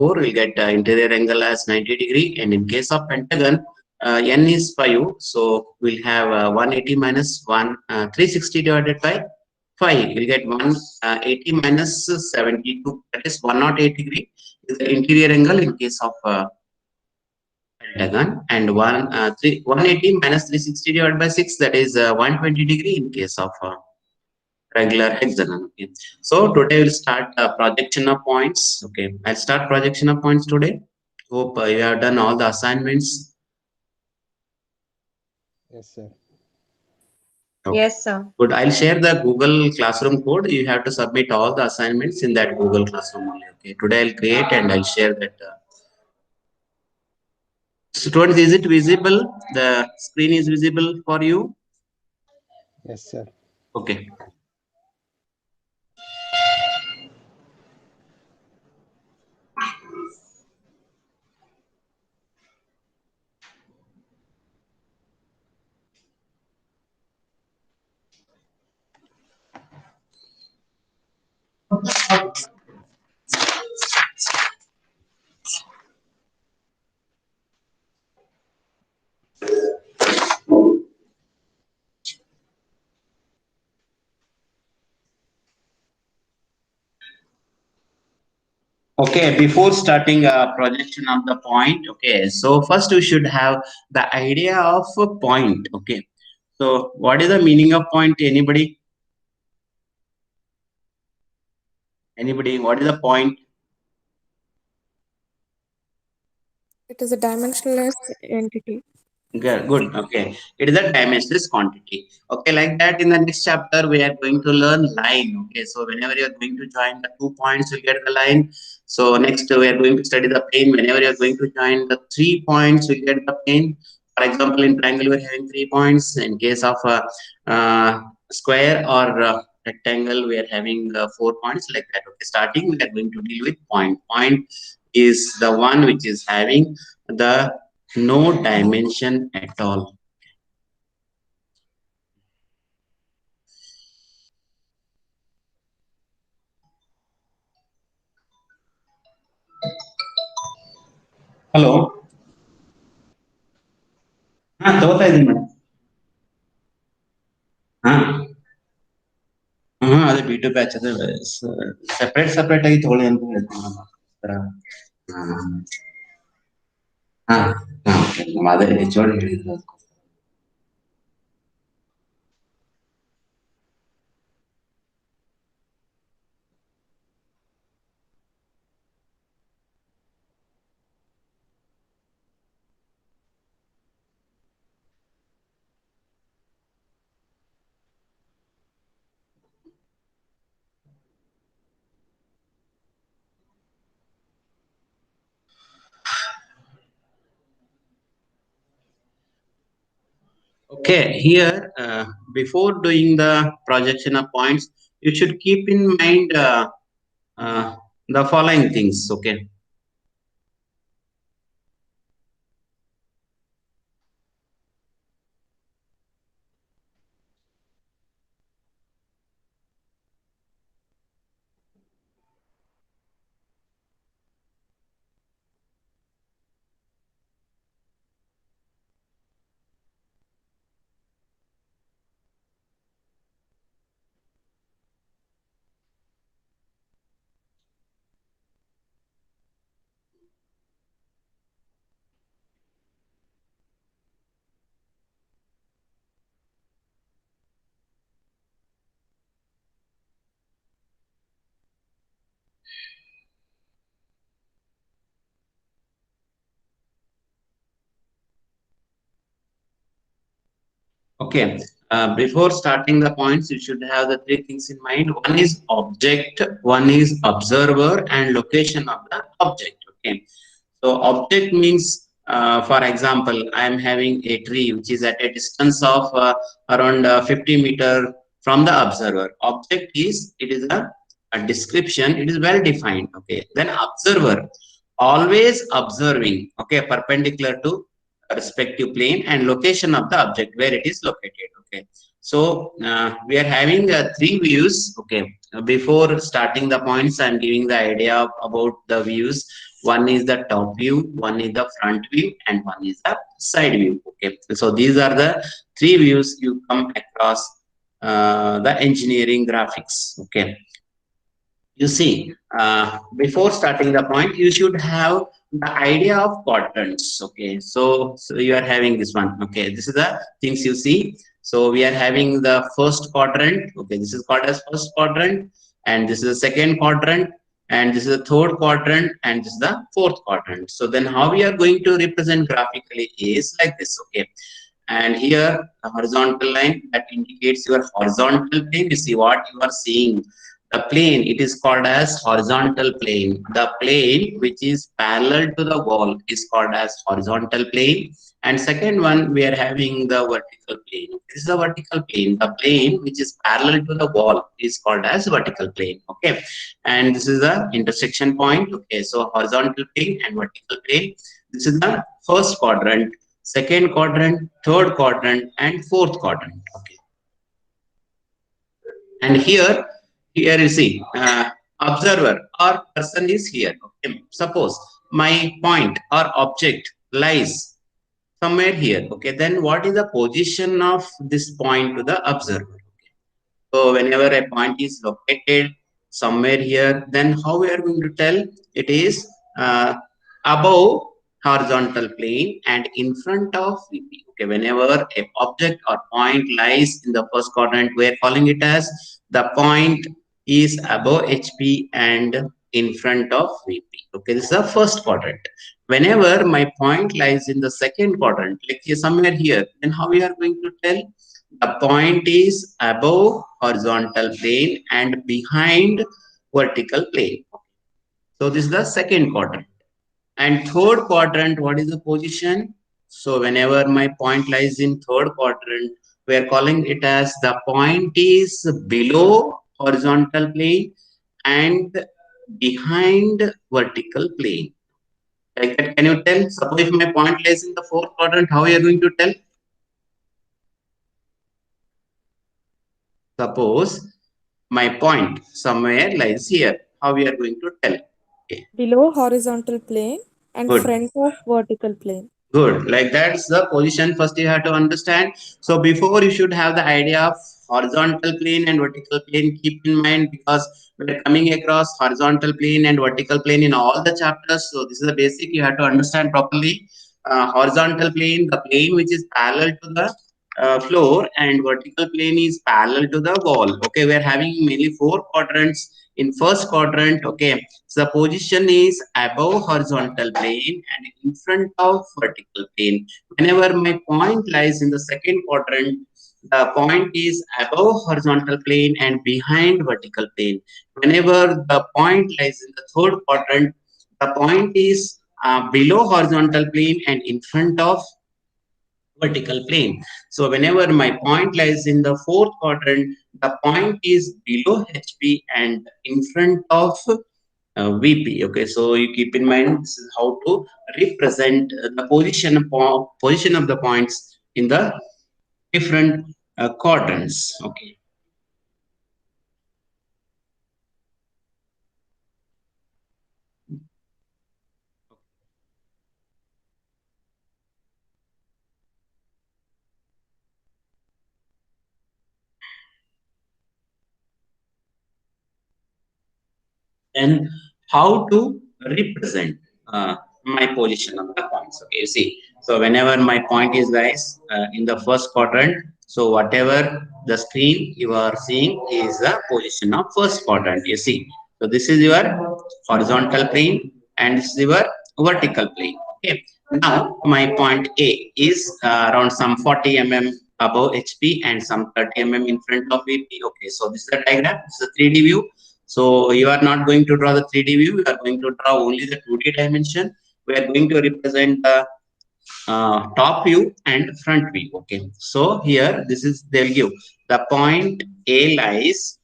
4, we'll get interior angle as 90°. And in case of pentagon, n is 5. So we'll have 180 minus 360 divided by 5. We'll get 180 minus 72. That is 108° is the interior angle in case of pentagon. And 180 minus 360 divided by 6. That is 120° in case of regular hexagon. Okay. So today we'll start projection of points. Okay, I'll start projection of points today. Hope you have done all the assignments. Yes, sir. Okay. Yes, sir. Good. I'll share the Google Classroom code. You have to submit all the assignments in that Google Classroom only. Okay. Today I'll create and I'll share that. Students, is it visible? The screen is visible for you? Yes, sir. Okay. Okay, before starting a projection of the point, okay, so first we should have the idea of a point. Okay, so what is the meaning of point? Anybody? Anybody? What is the point? It is a dimensionless entity. Good. Okay, it is a dimensionless quantity. Okay, like that in the next chapter we are going to learn line. Okay, so whenever you are going to join the 2 points, you get the line. So next we are going to study the plane. Whenever you are going to join the 3 points, you get the plane. For example, in triangle we are having 3 points. In case of square or rectangle, we are having 4 points like that. Okay, starting we are going to deal with point. Point is the one which is having the no dimension at all. Hello. ತಗೋತಾ ಇದ್ದೀನಿ madam. ಅದೇ B to batch ಅದೇ separate ಆಗಿ ತಗೊಳ್ಳಿ ಅಂತ ಹೇಳ್ತೀನಿ ಅದೇ H O D ಹೇಳಿದ್ರು. Okay, here before doing the projection of points, you should keep in mind the following things. Okay. Okay, before starting the points, you should have the 3 things in mind. One is object, one is observer, and location of the object. Okay, so object means, for example, I am having a tree which is at a distance of around 50 meter from the observer. Object is, it is a description, it is well defined. Okay, then observer, always observing, okay, perpendicular to respective plane, and location of the object where it is located. Okay, so we are having 3 views. Okay, before starting the points, I'm giving the idea about the views. One is the top view, one is the front view, and one is the side view. Okay, so these are the three views you come across the engineering graphics. Okay, you see, before starting the point, you should have the idea of quadrants. Okay, so you are having this one. Okay, this is the things you see. So we are having the first quadrant. Okay, this is called as first quadrant, and this is the second quadrant, and this is the third quadrant, and this is the fourth quadrant. So then how we are going to represent graphically is like this. Okay, and here the horizontal line that indicates your horizontal plane. You see what you are seeing, the plane, it is called as horizontal plane. The plane which is parallel to the wall is called as horizontal plane. And second one, we are having the vertical plane. This is the vertical plane. The plane which is parallel to the wall is called as vertical plane. Okay. And this is the intersection point. Okay. So horizontal plane and vertical plane. This is the first quadrant, second quadrant, third quadrant, and fourth quadrant. Okay. And here you see, observer or person is here. Okay. Suppose my point or object lies somewhere here. Okay, then what is the position of this point to the observer? So whenever a point is located somewhere here, then how we are going to tell it is above horizontal plane and in front of VP. Okay, whenever a object or point lies in the first quadrant, we are calling it as the point is above HP and in front of VP. Okay, this is the first quadrant. Whenever my point lies in the second quadrant, like here somewhere here, then how we are going to tell? The point is above horizontal plane and behind vertical plane. So this is the second quadrant. And third quadrant, what is the position? So whenever my point lies in third quadrant, we are calling it as the point is below horizontal plane and behind vertical plane. Like that, can you tell? Suppose if my point lies in the fourth quadrant, how are you going to tell? Suppose my point somewhere lies here. How we are going to tell? Okay. Below horizontal plane and Good. front of vertical plane. Good. Like that's the position first you have to understand. So before you should have the idea of horizontal plane and vertical plane. Keep in mind because we're coming across horizontal plane and vertical plane in all the chapters. So this is the basic you have to understand properly. Horizontal plane, the plane which is parallel to the floor, and vertical plane is parallel to the wall. Okay, we're having mainly four quadrants. In first quadrant, okay, so the position is above horizontal plane and in front of vertical plane. Whenever my point lies in the second quadrant, the point is above horizontal plane and behind vertical plane. Whenever the point lies in the third quadrant, the point is below horizontal plane and in front of vertical plane. So whenever my point lies in the fourth quadrant, the point is below HP and in front of VP. Okay, so you keep in mind this is how to represent the position of the points in the different quadrants. Okay. And how to represent my position of the points. Okay, you see, so whenever my point is guys in the first quadrant, so whatever the screen you are seeing is the position of first quadrant. You see, so this is your horizontal plane and this is your vertical plane. Okay, now my point A is around some 40 mm above HP and some 30 mm in front of VP. Okay, so this is the diagram. This is a 3D view. So you are not going to draw the 3D view, you are going to draw only the 2D dimension. We are going to represent the top view and front view. Okay. So here, this is, they'll give the point A lies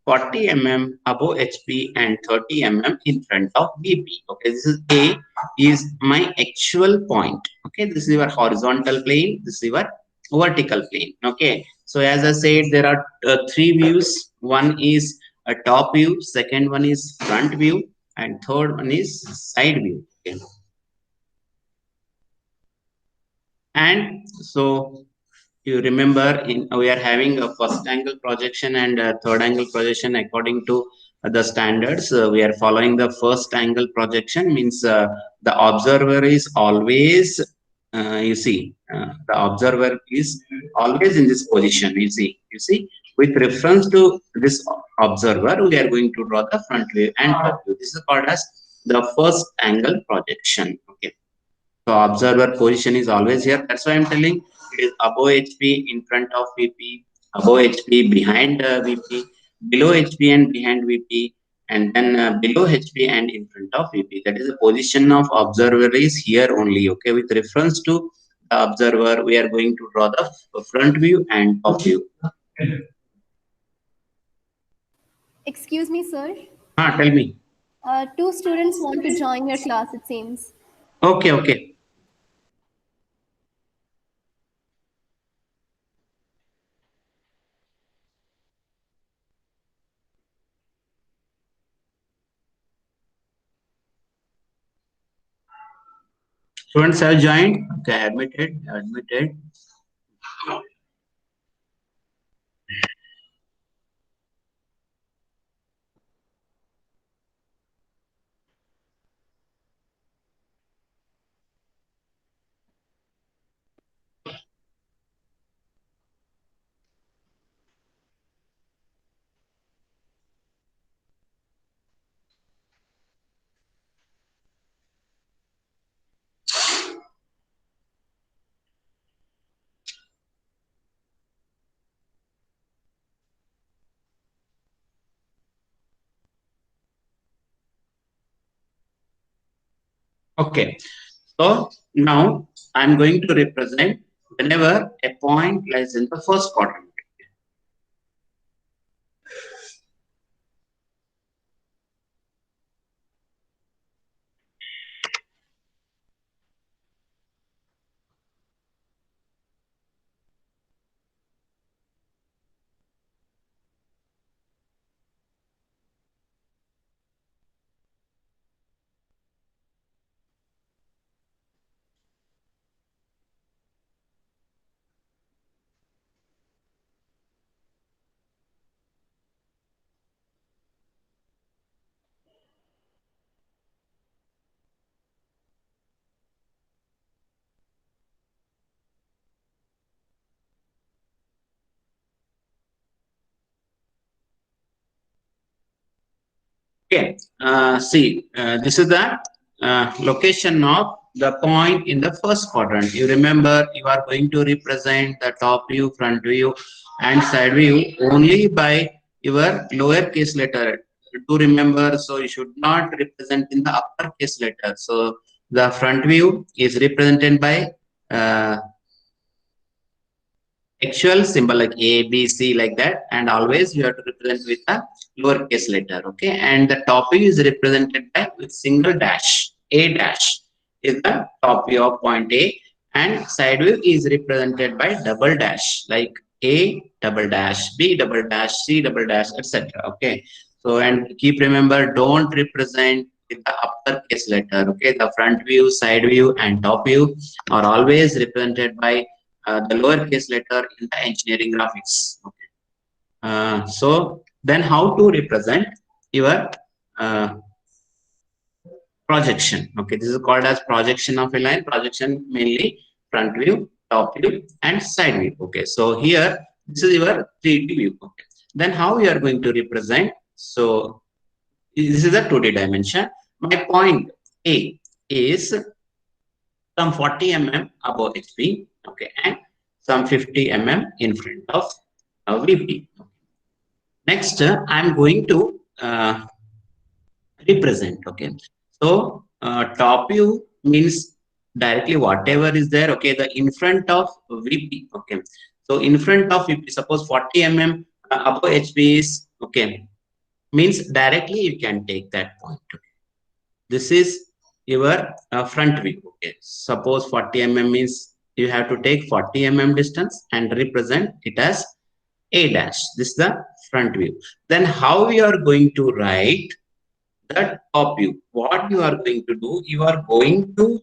40 mm above HP and 30 mm in front of VP. Okay. This is A is my actual point. Okay. This is your horizontal plane. This is your vertical plane. Okay. So as I said, there are three views. One is a top view, second one is front view, and third one is side view. Okay. And so you remember we are having a first angle projection and a third angle projection according to the standards. We are following the first angle projection, means the observer is always the observer is always in this position. You see with reference to this observer, we are going to draw the front view and top view. This is called as the first angle projection. Okay. So observer position is always here. That's why I'm telling it is above HP, in front of VP, above HP, behind VP, below HP and behind VP, and then below HP and in front of VP. That is the position of observer is here only. Okay, with reference to the observer, we are going to draw the front view and top view. Excuse me, sir. Tell me. Two students want to join your class, it seems. Okay. Students have joined. Okay, admitted. Okay, so now I'm going to represent whenever a point lies in the first quadrant. Okay, this is the location of the point in the first quadrant. You remember you are going to represent the top view, front view, and side view only by your lowercase letter. To remember, so you should not represent in the uppercase letter. So the front view is represented by actual symbol like A, B, C, like that, and always you have to represent with a lowercase letter. Okay, and the top view is represented by with single dash. A dash is the top view of point A, and side view is represented by double dash, like A double dash, B double dash, C double dash, etc. Okay, so and keep remember, don't represent with the uppercase letter. Okay, the front view, side view, and top view are always represented by the lowercase letter in the engineering graphics. Okay. So then how to represent your projection? Okay, this is called as projection of a line. Projection mainly front view, top view, and side view. Okay, so here this is your 3D view. Okay, then how we are going to represent? So this is a 2D dimension. My point A is some 40 mm above HP, okay, and some 50 mm in front of VP. Next, I'm going to represent. Okay, so top view means directly whatever is there. Okay, the in front of VP. Okay, so in front of VP, suppose 40 mm above HP is okay, means directly you can take that point. Okay. This is your front view. Okay, suppose 40 mm means you have to take 40 mm distance and represent it as A dash. This is the front view. Then how we are going to write the top view. What you are going to do, you are going to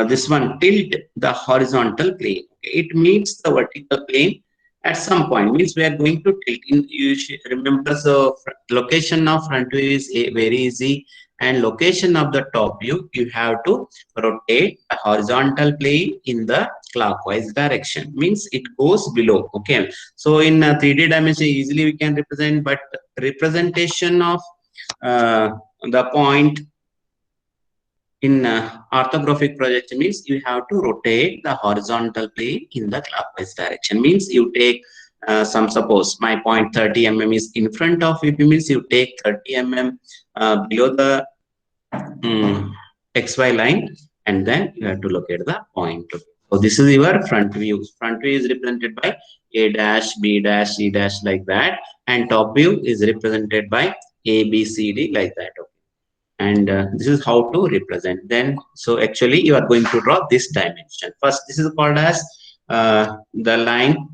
this one tilt the horizontal plane. Okay? It meets the vertical plane at some point. Means we are going to tilt. You should remember the location of front view is very easy, and location of the top view you have to rotate the horizontal plane in the clockwise direction. Means it goes below. Okay, so in 3D dimension easily we can represent, but representation of uh, the point in orthographic projection means you have to rotate the horizontal plane in the clockwise direction. Means you take some, suppose my point 30 mm is in front of VP, means you take 30 mm below the XY line, and then you have to locate the point. So this is your front view. Front view is represented by A dash, B dash, C dash, like that, and top view is represented by A, B, C, D, like that. Okay. And this is how to represent. Then, so actually you are going to draw this dimension. First, this is called as the line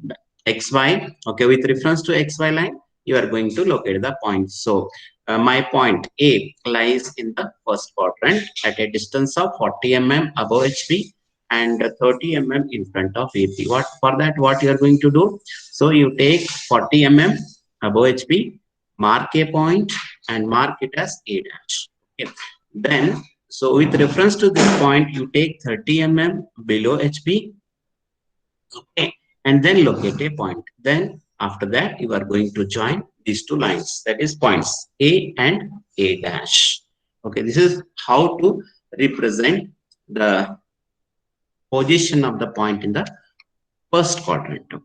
XY. Okay, with reference to XY line, you are going to locate the point. So my point A lies in the first quadrant at a distance of 40 mm above HP and 30 mm in front of AP. What for that? What you are going to do? So you take 40 mm above HP, mark a point, and mark it as A dash. Okay. Then, so with reference to this point, you take 30 mm below HP. Okay, and then locate a point. Then after that, you are going to join these two lines, that is points A and A dash. Okay, this is how to represent the position of the point in the first quadrant. Okay.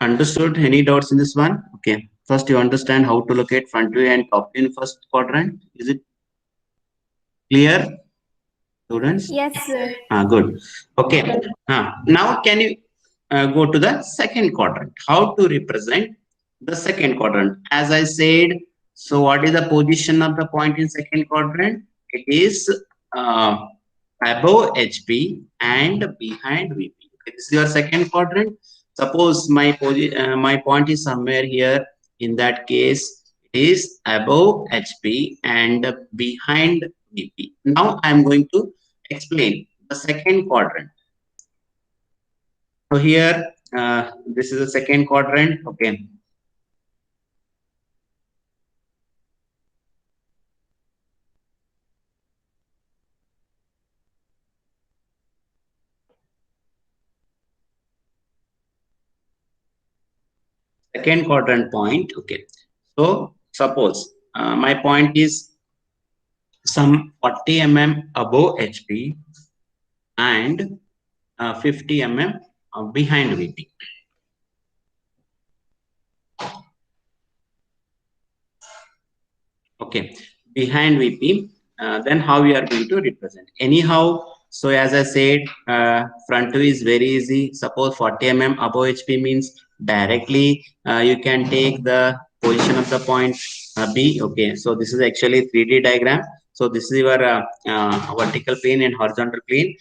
Understood? Any doubts in this one? Okay, first you understand how to locate front view and top view in first quadrant. Is it clear, students? Yes, sir. Good. Okay. Now can you go to the second quadrant? How to represent the second quadrant? As I said, so what is the position of the point in second quadrant? It is above HP and behind VP. Okay, this is your second quadrant. Suppose my point is somewhere here. In that case, it is above HP and behind VP. Now I am going to explain the second quadrant. So here, this is the second quadrant. Okay. Second quadrant point. Okay. So suppose my point is some 40 mm above HP and 50 mm behind VP. Okay, behind VP. Then how we are going to represent? Anyhow, so as I said, front view is very easy. Suppose 40 mm above HP means directly you can take the position of the point B. Okay, so this is actually 3D diagram. So this is your vertical plane and horizontal plane.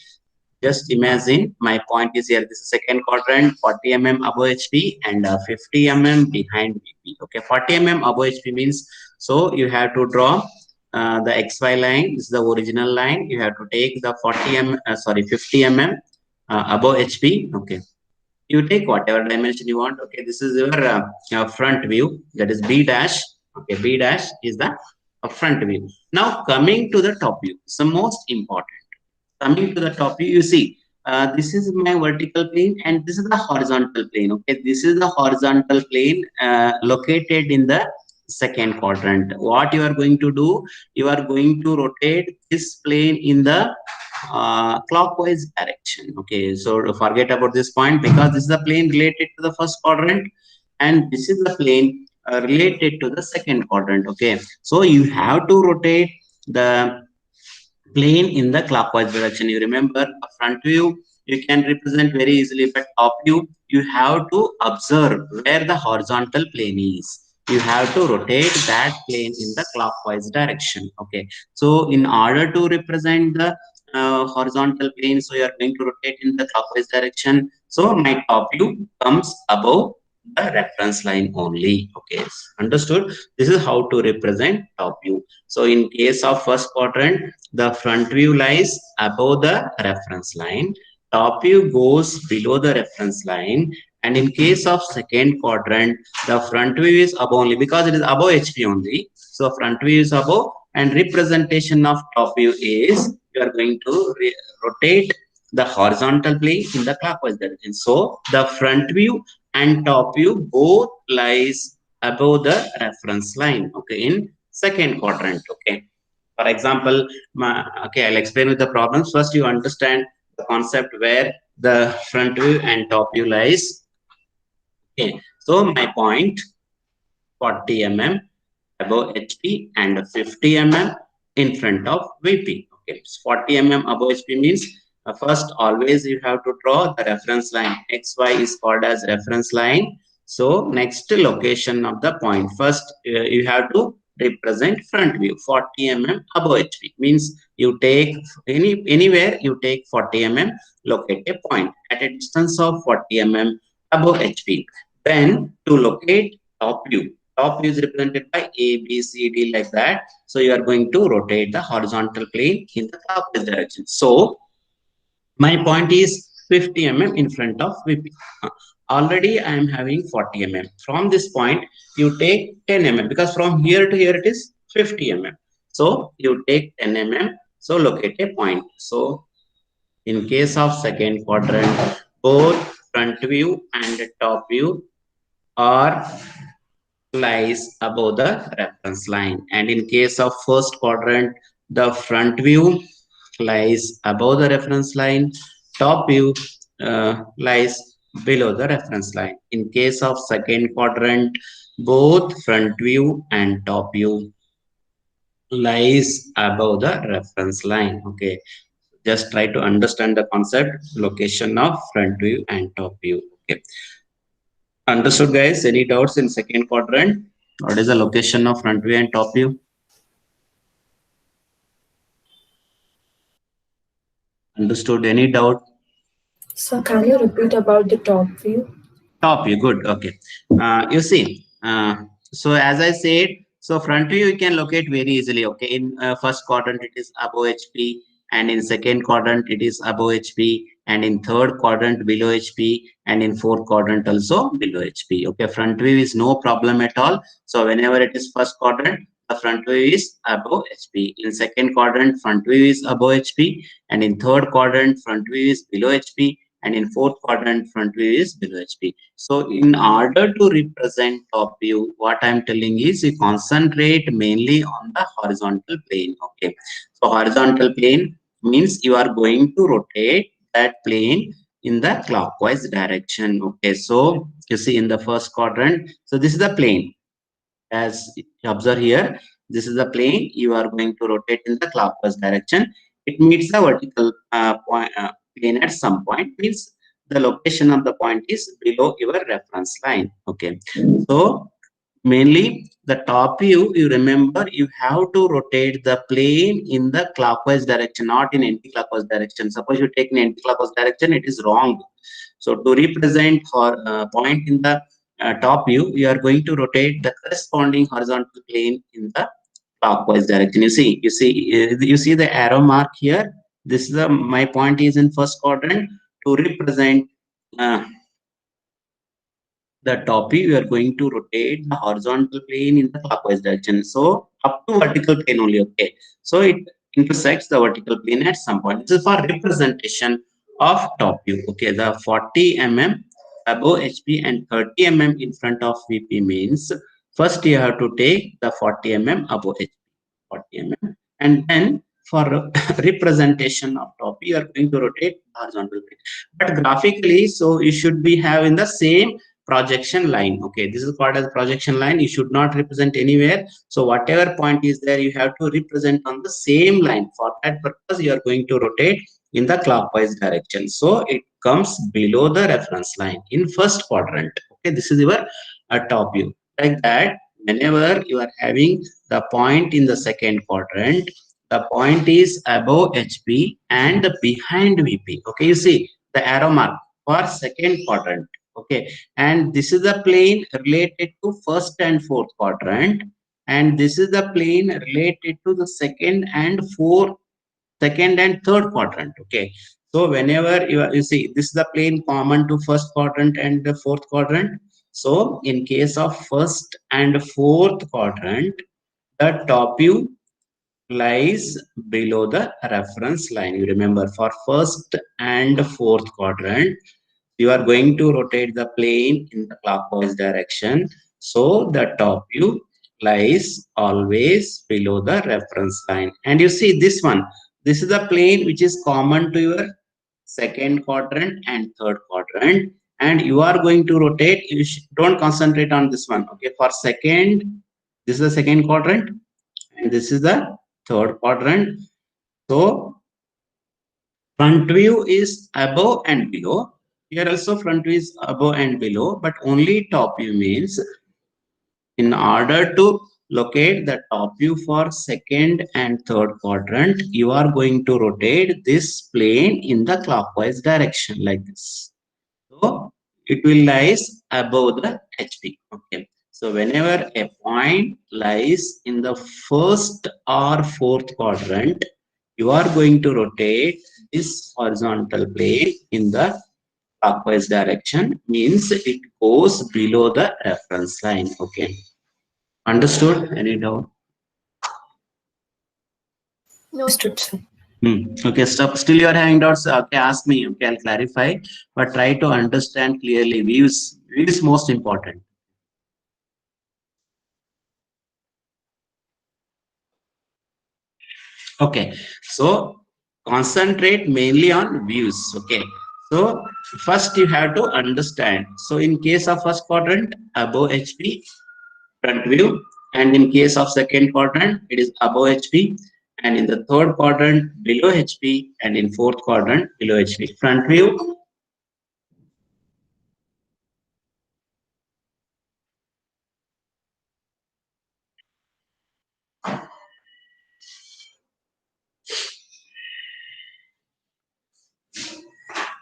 Just imagine my point is here. This is second quadrant, 40 mm above HP and 50 mm behind VP. Okay, 40 mm above HP means, so you have to draw the XY line. This is the original line. You have to take the 50 mm above HP. Okay, you take whatever dimension you want. Okay, this is your front view, that is B dash. Okay, B dash is the front view. Now coming to the top view, it's the most important. Coming to the top view, you see this is my vertical plane and this is the horizontal plane. Okay, this is the horizontal plane located in the second quadrant. What you are going to do, you are going to rotate this plane in the clockwise direction. Okay, so forget about this point because this is the plane related to the first quadrant and this is the plane related to the second quadrant. Okay, so you have to rotate the plane in the clockwise direction. You remember a front view you can represent very easily, but top view you have to observe where the horizontal plane is. You have to rotate that plane in the clockwise direction. Okay, so in order to represent the horizontal plane, so you are going to rotate in the clockwise direction. So my top view comes above the reference line only. Okay, understood? This is how to represent top view. So in case of first quadrant, the front view lies above the reference line, top view goes below the reference line, and in case of second quadrant, the front view is above only because it is above HP only. So front view is above, and representation of top view is you are going to rotate the horizontal plane in the clockwise direction. So the front view and top view both lies above the reference line. Okay, in second quadrant. Okay. For example, okay, I'll explain with the problems. First, you understand the concept where the front view and top view lies. Okay, so my point 40 mm above HP and 50 mm in front of VP. Okay, 40 mm above HP means first always you have to draw the reference line. XY is called as reference line. So next location of the point. First you have to represent front view 40 mm above HP means you take anywhere you take 40 mm, locate a point at a distance of 40 mm above HP. Then to locate top view is represented by A, B, C, D like that. So you are going to rotate the horizontal plane in the clockwise direction. So my point is 50 mm in front of VP. Already I am having 40 mm. From this point, you take 10 mm because from here to here it is 50 mm. So you take 10 mm. So locate a point. So in case of second quadrant, both front view and top view are lies above the reference line, and in case of first quadrant the front view lies above the reference line, top view lies below the reference line. In case of second quadrant, both front view and top view lies above the reference line. Okay, just try to understand the concept, location of front view and top view. Okay, understood guys? Any doubts in second quadrant? What is the location of front view and top view? Understood? Any doubt? So can you repeat about the top view? Top view, good. Okay. You see, so as I said, so front view you can locate very easily. Okay, in first quadrant it is above HP, and in second quadrant it is above HP, and in third quadrant below HP, and in fourth quadrant also below HP. Okay, front view is no problem at all. So whenever it is first quadrant, the front view is above HP. In second quadrant, front view is above HP, and in third quadrant, front view is below HP, and in fourth quadrant, front view is below HP. So in order to represent top view, what I'm telling is you concentrate mainly on the horizontal plane. Okay, so horizontal plane means you are going to rotate that plane in the clockwise direction. Okay, so you see in the first quadrant, so this is the plane. As you observe here, this is the plane you are going to rotate in the clockwise direction. It meets the vertical plane at some point, means the location of the point is below your reference line. Okay, so mainly the top view, you remember you have to rotate the plane in the clockwise direction, not in anti-clockwise direction. Suppose you take in anti-clockwise direction, it is wrong. So to represent for point in the top view, you are going to rotate the corresponding horizontal plane in the clockwise direction. You see the arrow mark here. This is my point is in first quadrant. To represent the top view, you are going to rotate the horizontal plane in the clockwise direction. So up to vertical plane only. Okay, so it intersects the vertical plane at some point. This is for representation of top view. Okay, the 40 mm above HP and 30 mm in front of VP means first you have to take the 40 mm above HP, 40 mm, and then for representation of top view, you are going to rotate horizontal plane. But graphically, so you should be having the same projection line. Okay, this is called as projection line. You should not represent anywhere. So whatever point is there, you have to represent on the same line. For that purpose, you are going to rotate in the clockwise direction. So it comes below the reference line in first quadrant. Okay, this is your top view. Like that, whenever you are having the point in the second quadrant, the point is above HP and behind VP. Okay, you see the arrow mark for second quadrant. Okay, and this is the plane related to first and fourth quadrant, and this is the plane related to the second and third quadrant. Okay, so whenever you see, this is the plane common to first quadrant and the fourth quadrant. So in case of first and fourth quadrant, the top view lies below the reference line. You remember, for first and fourth quadrant, you are going to rotate the plane in the clockwise direction. So the top view lies always below the reference line. And you see this one, this is the plane which is common to your second quadrant and third quadrant. And you are going to rotate, don't concentrate on this one. Okay, for second, this is the second quadrant and this is the third quadrant. So front view is above and below. Here also front view is above and below, but only top view means in order to locate the top view for second and third quadrant, you are going to rotate this plane in the clockwise direction like this. So it will lies above the HP. Okay. So whenever a point lies in the first or fourth quadrant, you are going to rotate this horizontal plane in the clockwise direction, means it goes below the reference line. Okay, understood? Any doubt? No. Understood, sir. Okay, stop. Still you are having doubts? Okay, ask me. Okay, I'll clarify, but try to understand clearly. Views is most important. Okay, so concentrate mainly on views. Okay, so first you have to understand. So in case of first quadrant, above HP, front view, and in case of second quadrant, it is above HP, and in the third quadrant, below HP, and in fourth quadrant, below HP. Front view.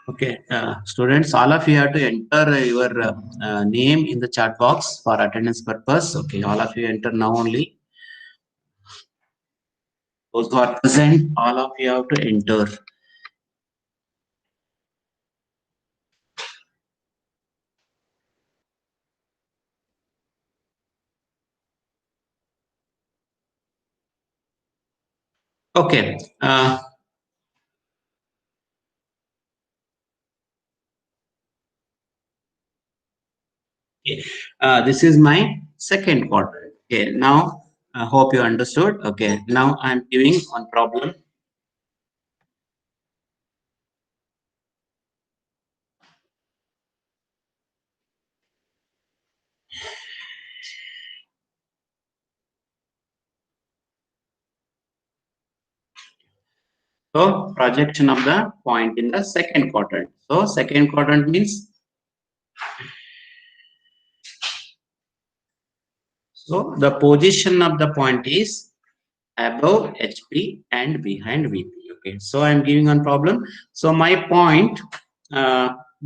Okay, students, all of you have to enter your name in the chat box for attendance purpose. Okay, all of you enter now only. Those who are present, all of you have to enter. Okay. This is my second quadrant. Okay, now I hope you understood. Okay, now I'm giving one problem. So projection of the point in the second quadrant. So second quadrant means, so the position of the point is above HP and behind VP. Okay, so I'm giving one problem. So my point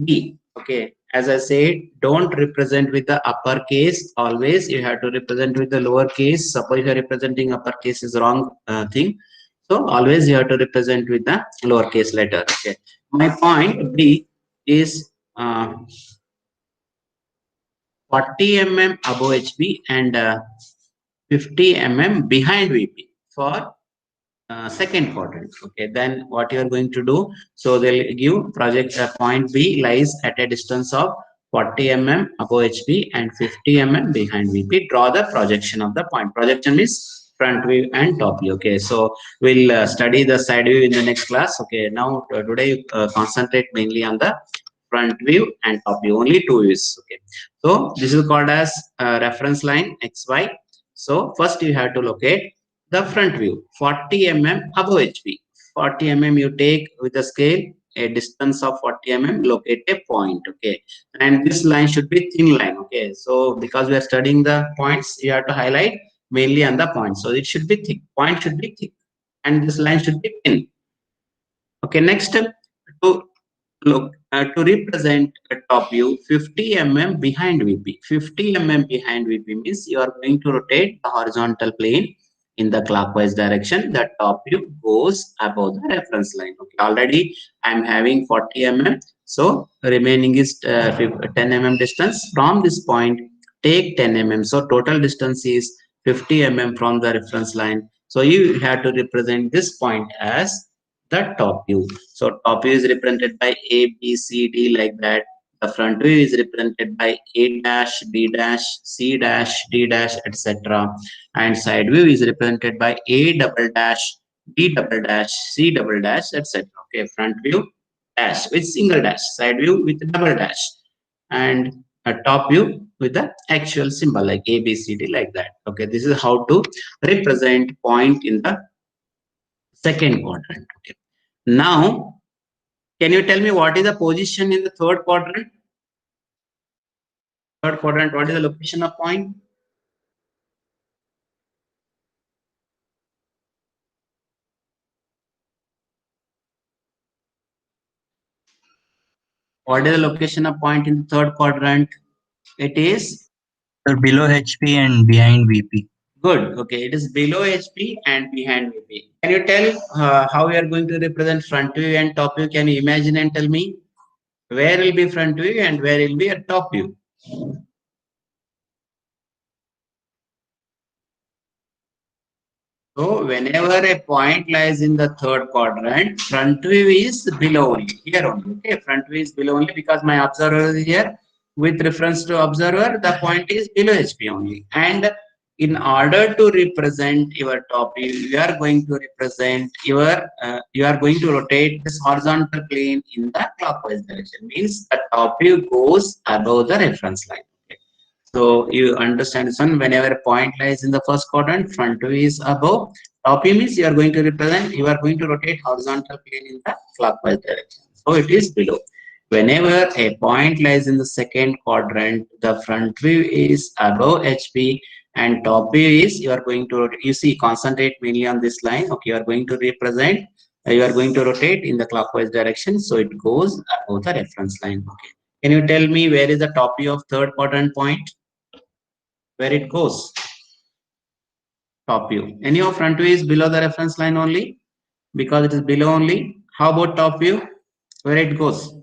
B. Okay, as I said, don't represent with the uppercase. Always you have to represent with the lowercase. Suppose you are representing uppercase is wrong thing. So always you have to represent with the lowercase letter. Okay, my point B is 40 mm above HP and 50 mm behind VP for second quadrant. Okay, then what you are going to do? So they'll give project point B lies at a distance of 40 mm above HP and 50 mm behind VP. Draw the projection of the point. Projection is front view and top view. Okay, so we'll study the side view in the next class. Okay, now today concentrate mainly on the front view and top view. Only two views. Okay, so this is called as reference line XY. So first you have to locate the front view 40 mm above HP. 40 mm you take with a scale a distance of 40 mm, locate a point. Okay, and this line should be thin line. Okay, so because we are studying the points, you have to highlight mainly on the point. So it should be thick, point should be thick, and this line should be thin. Okay, next to look to represent a top view 50 mm behind VP. 50 mm behind VP means you are going to rotate the horizontal plane in the clockwise direction. The top view goes above the reference line. Okay, already I'm having 40 mm, so remaining is 10 mm distance from this point. Take 10 mm, so total distance is 50 mm from the reference line. So you have to represent this point as the top view. So top view is represented by A, B, C, D like that. The front view is represented by A dash, B dash, C dash, D dash, etc. And side view is represented by A double dash, B double dash, C double dash, etc. Okay, front view dash with single dash, side view with double dash, and a top view with the actual symbol like A, B, C, D like that. Okay, this is how to represent point in the second quadrant. Okay. Now, can you tell me what is the position in the third quadrant? Third quadrant, what is the location of point? What is the location of point in the third quadrant? It is Below HP and behind VP. good. Okay, it is below HP and behind VP. Can you tell how we are going to represent front view and top view? Can you imagine and tell me where will be front view and where will be a top view? So whenever a point lies in the third quadrant, front view is below only, here only. Okay, front view is below only because my observer is here. With reference to observer, the point is below HP only. And in order to represent your top view, you are going to represent your, you are going to rotate this horizontal plane in the clockwise direction. Means the top view goes above the reference line. So you understand this one. Whenever a point lies in the first quadrant, front view is above. Top view means you are going to represent, you are going to rotate horizontal plane in the clockwise direction. So it is below. Whenever a point lies in the second quadrant, the front view is above HP and top view is you are going to, you see, concentrate mainly on this line. Okay, you are going to represent, you are going to rotate in the clockwise direction. So it goes above the reference line. Okay. Can you tell me where is the top view of third quadrant point? Where it goes? Top view. Any of front view is below the reference line only because it is below only. How about top view? Where it goes?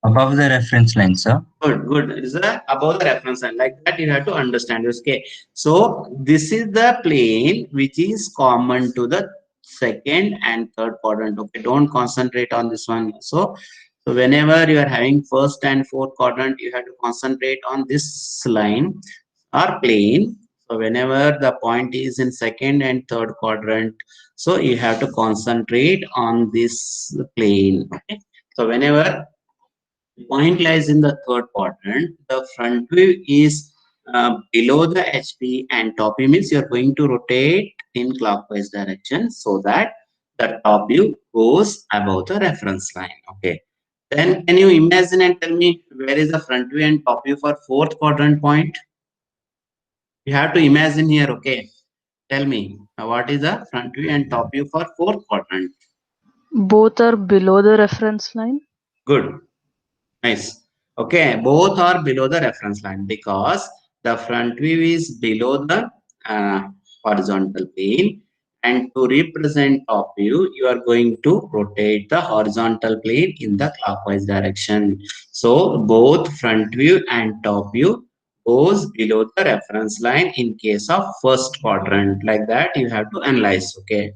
Above the reference line, sir. Good, good. It is above the reference line. Like that, you have to understand. Okay. So this is the plane which is common to the second and third quadrant. Okay. Don't concentrate on this one. So whenever you are having first and fourth quadrant, you have to concentrate on this line or plane. So whenever the point is in second and third quadrant, so you have to concentrate on this plane. Okay. So whenever point lies in the third quadrant, the front view is below the HP and top view means you're going to rotate in clockwise direction so that the top view goes above the reference line. Okay. Then can you imagine and tell me where is the front view and top view for fourth quadrant point? You have to imagine here. Okay. Tell me what is the front view and top view for fourth quadrant? Both are below the reference line. Good. Nice. Okay, both are below the reference line because the front view is below the horizontal plane, and to represent top view, you are going to rotate the horizontal plane in the clockwise direction. So both front view and top view goes below the reference line in case of first quadrant. Like that, you have to analyze. Okay,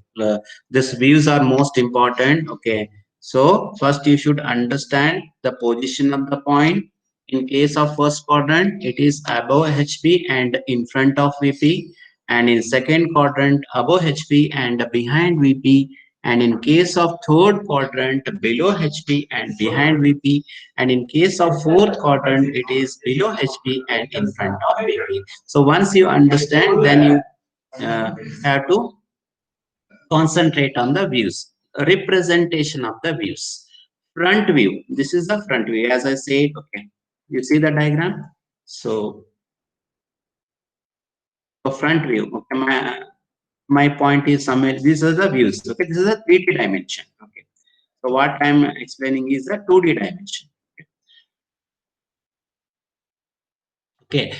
these views are most important. Okay. So first you should understand the position of the point. In case of first quadrant, it is above HP and in front of VP. And in second quadrant, above HP and behind VP. And in case of third quadrant, below HP and behind VP. And in case of fourth quadrant, it is below HP and in front of VP. So once you understand, then you have to concentrate on the views, representation of the views. Front view, this is the front view as I said. Okay, you see the diagram. So front view, okay, my point is somewhere, these are the views. Okay, this is a 3D dimension. Okay, So what I'm explaining is the 2D dimension. Okay.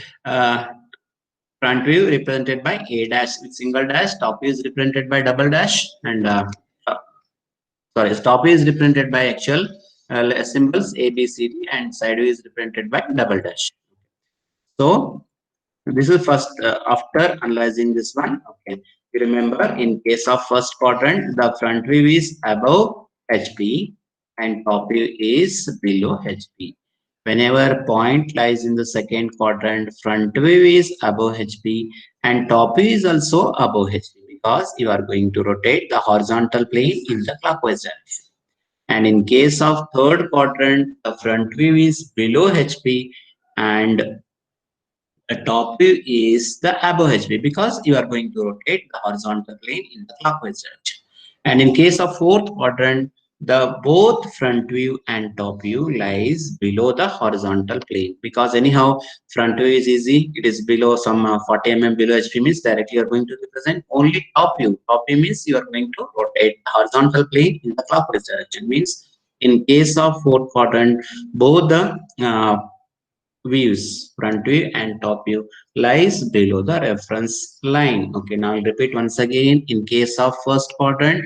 Front view represented by A dash with single dash, top view is represented by double dash, and sorry, top view is represented by actual symbols A, B, C, D, and side view is represented by double dash. So this is first after analyzing this one. Okay, you remember in case of first quadrant, the front view is above HP and top view is below HP. Whenever point lies in the second quadrant, front view is above HP and top view is also above HP because you are going to rotate the horizontal plane in the clockwise direction. And in case of third quadrant, the front view is below HP and the top view is the above HP because you are going to rotate the horizontal plane in the clockwise direction. And in case of fourth quadrant, the both front view and top view lies below the horizontal plane because anyhow front view is easy. It is below some 40 mm below HP means directly you are going to represent only top view. Top view means you are going to rotate the horizontal plane in the clockwise direction. Means in case of fourth quadrant, both the views, front view and top view, lies below the reference line. Okay, now I'll repeat once again. In case of first quadrant,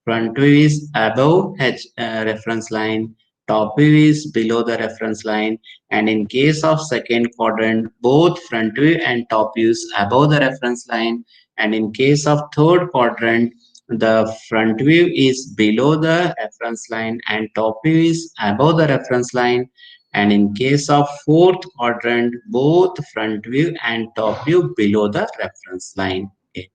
front view is above reference line, top view is below the reference line, and in case of second quadrant, both front view and top views above the reference line, and in case of third quadrant, the front view is below the reference line and top view is above the reference line, and in case of fourth quadrant, both front view and top view below the reference line. Okay.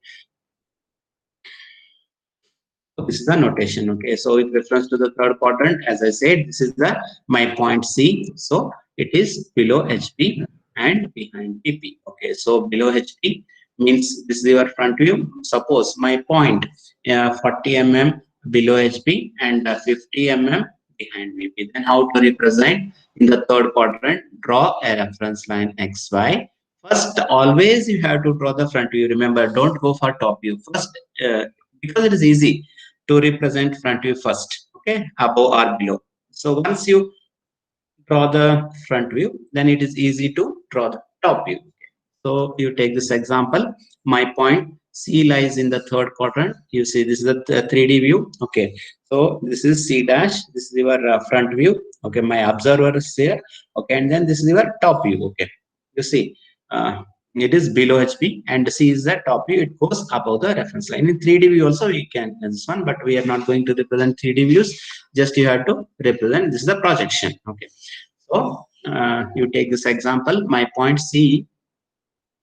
So this is the notation. Okay. So with reference to the third quadrant, as I said, this is the my point C. So it is below HP and behind PP. Okay. So below HP means this is your front view. Suppose my point 40 mm below HP and 50 mm behind VP. Then how to represent in the third quadrant? Draw a reference line XY. First, always you have to draw the front view. Remember, don't go for top view first because it is easy to represent front view first. Okay, above or below. So once you draw the front view, then it is easy to draw the top view. So you take this example. My point C lies in the third quadrant. You see this is a 3D view. Okay. So this is C dash. This is your front view. Okay. My observer is here. Okay. And then this is your top view. Okay. You see it is below HP and C is the top view. It goes above the reference line. In 3D view also we can this one, but we are not going to represent 3D views. Just you have to represent this is the projection. Okay. So you take this example. My point C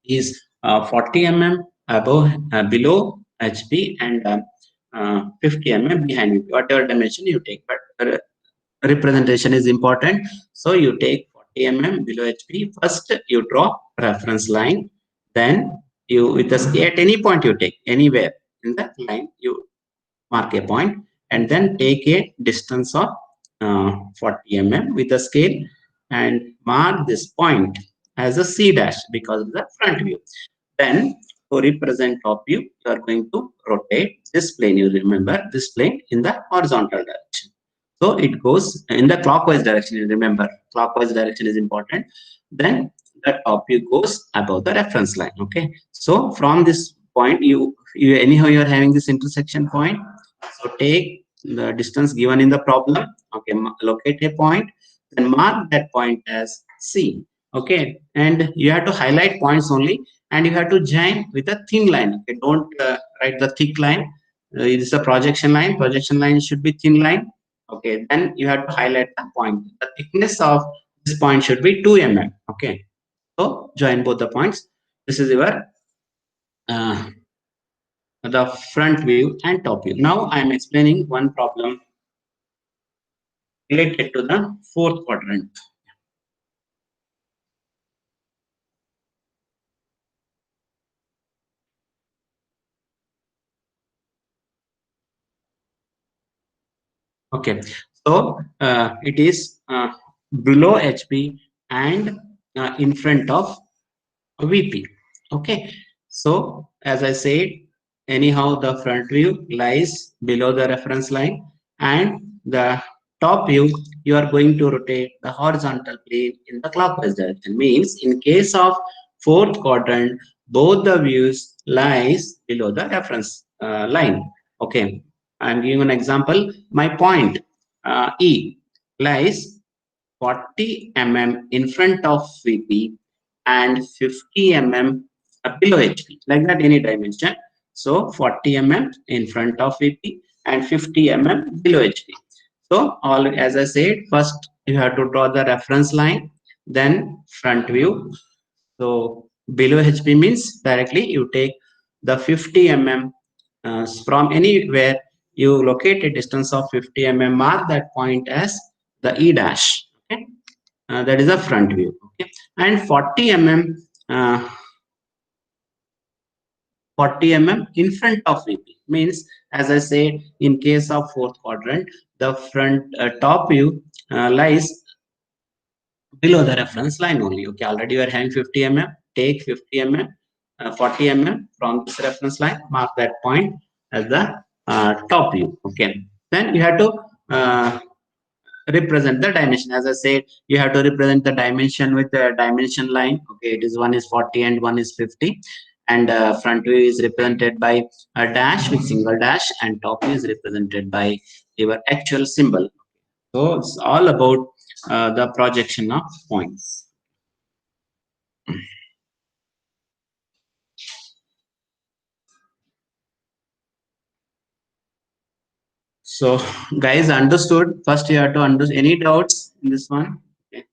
is 40 mm above below HP and 50 mm behind it. Whatever dimension you take, but representation is important. So you take 40 mm below HP. First you draw reference line, then you with the scale at any point you take anywhere in the line you mark a point and then take a distance of 40 mm with the scale and mark this point as a C dash because of the front view. Then to represent top view, you are going to rotate this plane. You remember this plane in the horizontal direction. So it goes in the clockwise direction. You remember clockwise direction is important. Then the top view goes above the reference line. Okay. So from this point, you anyhow you are having this intersection point. So take the distance given in the problem. Okay. Locate a point. Then mark that point as C. Okay. And you have to highlight points only. And you have to join with a thin line. Okay, don't write the thick line. It is a projection line. Projection line should be thin line. Okay, then you have to highlight the point. The thickness of this point should be 2 mm. Okay, so join both the points. This is your the front view and top view. Now I am explaining one problem related to the fourth quadrant. Okay, so it is below HP and in front of VP. Okay, so as I said, anyhow the front view lies below the reference line and the top view, you are going to rotate the horizontal plane in the clockwise direction. Means in case of fourth quadrant, both the views lies below the reference line. Okay, I'm giving an example. My point E lies 40 mm in front of VP and 50 mm below HP, like that, any dimension. So 40 mm in front of VP and 50 mm below HP. So all, as I said, first you have to draw the reference line, then front view. So below HP means directly you take the 50 mm from anywhere, you locate a distance of 50 mm, mark that point as the E dash. Okay, that is the front view. Okay, and 40 mm. 40 mm in front of VP means, as I said, in case of fourth quadrant, the front top view lies below the reference line only. Okay, already you are having 50 mm, take 50 mm, 40 mm from this reference line, mark that point as the top view. Okay, then you have to represent the dimension. As I said, you have to represent the dimension with the dimension line. Okay, it is one is 40 and one is 50, and front view is represented by a dash with single dash, and top view is represented by your actual symbol. So it's all about the projection of points. So guys, understood? First you have to understand. Any doubts in this one? Okay.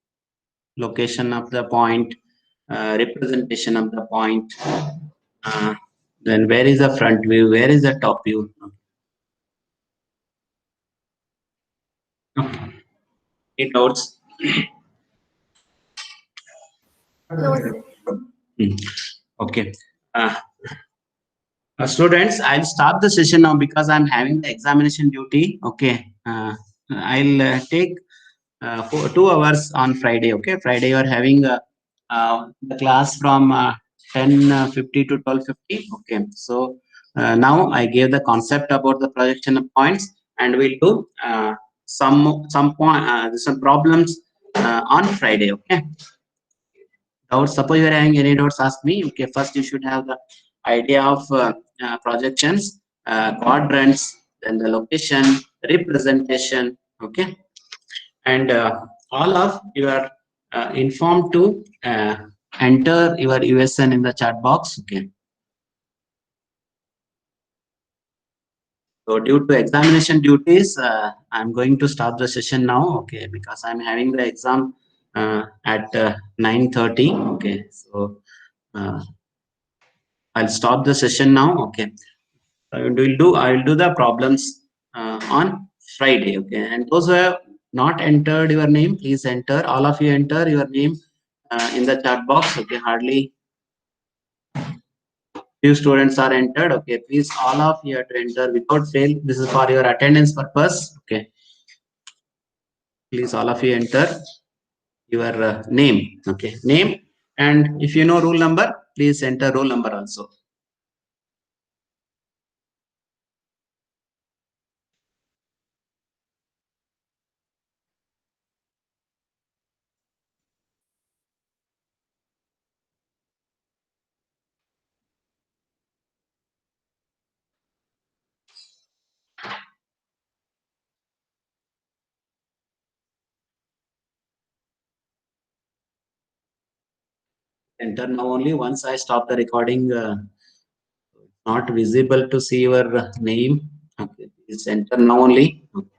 Location of the point, representation of the point, then where is the front view, where is the top view? Okay. Any doubts? No, sir. Okay. Students, I'll start the session now because I'm having the examination duty. Okay. I'll take for 2 hours on Friday. Okay, Friday you are having the class from 10:50 to 12:50. Okay, so now I gave the concept about the projection of points, and we'll do some problems on Friday. Okay. Doubts? Suppose you are having any doubts, ask me. Okay, first you should have the idea of projections, quadrants, then the location, representation. Okay, and all of you are informed to enter your USN in the chat box. Okay, so due to examination duties, I'm going to start the session now. Okay, because I'm having the exam at 9:30. Okay, so I'll stop the session now. Okay, I will do the problems on Friday. Okay, and those who have not entered your name, please enter. All of you enter your name in the chat box. Okay, hardly few students are entered. Okay, please, all of you have to enter without fail. This is for your attendance purpose. Okay, please, all of you enter your name. Okay, name, and if you know roll number, please enter roll number also. Enter now only. Once I stop the recording, not visible to see your name. Okay, please enter now only. Okay.